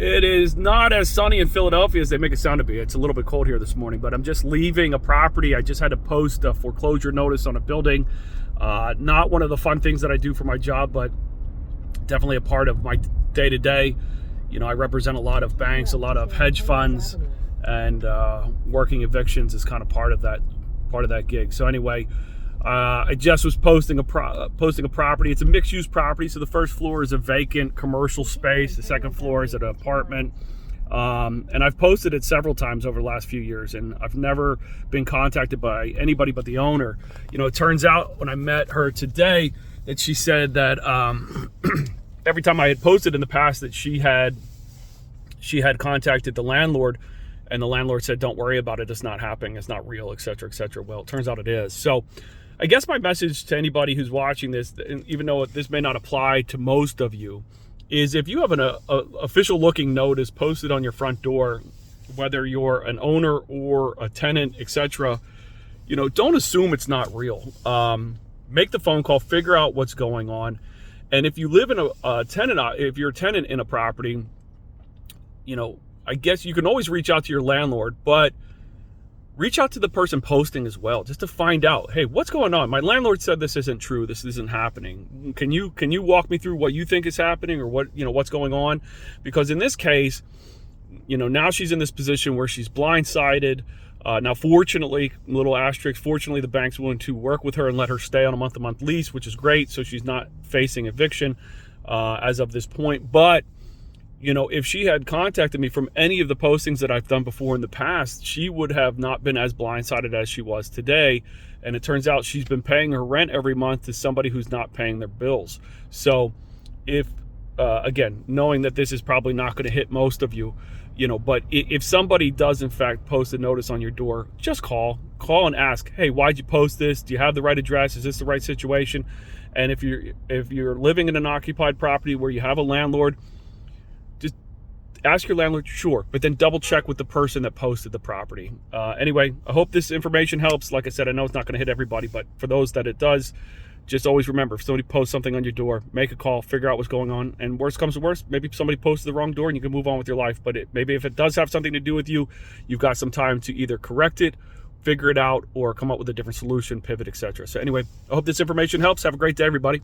It is not as sunny in Philadelphia as they make it sound to be. It's a little bit cold here this morning, but I'm just leaving a property. I just had to post a foreclosure notice on a building. Not one of the fun things that I do for my job, but definitely a part of my day-to-day. You know, I represent a lot of banks, a lot of hedge funds, and working evictions is kind of part of that gig. So anyway, I just was posting a property. It's a mixed-use property, so the first floor is a vacant commercial space. The second floor is an apartment. And I've posted it several times over the last few years, and I've never been contacted by anybody but the owner. You know, it turns out when I met her today that she said that every time I had posted in the past that she had contacted the landlord, and the landlord said, "Don't worry about it. It's not happening. It's not real, etc., etc." Well, it turns out it is. So I guess my message to anybody who's watching this, and even though this may not apply to most of you, is if you have an official looking notice posted on your front door, whether you're an owner or a tenant, etc., you know, don't assume it's not real. Make the phone call, figure out what's going on. And if you live in if you're a tenant in a property, you know, I guess you can always reach out to your landlord, but reach out to the person posting as well, just to find out, hey, what's going on? My landlord said this isn't true. This isn't happening. Can you walk me through what you think is happening, or what's going on? Because in this case, you know, now she's in this position where she's blindsided. Now, fortunately, little asterisk, fortunately, the bank's willing to work with her and let her stay on a month-to-month lease, which is great. So she's not facing eviction as of this point. But you know, if she had contacted me from any of the postings that I've done before in the past, she would have not been as blindsided as she was today. And it turns out she's been paying her rent every month to somebody who's not paying their bills. So if, again, knowing that this is probably not going to hit most of you, you know, but if somebody does in fact post a notice on your door, just call and ask, hey, why'd you post this? Do you have the right address? Is this the right situation? And if you're living in an occupied property where you have a landlord, ask your landlord, sure, but then double check with the person that posted the property. Anyway, I hope this information helps. Like I said, I know it's not going to hit everybody, but for those that it does, just always remember, if somebody posts something on your door, make a call, figure out what's going on, and worst comes to worst, maybe somebody posted the wrong door and you can move on with your life. But maybe if it does have something to do with you, you've got some time to either correct it, figure it out, or come up with a different solution, pivot, etc. So anyway, I hope this information helps. Have a great day, everybody.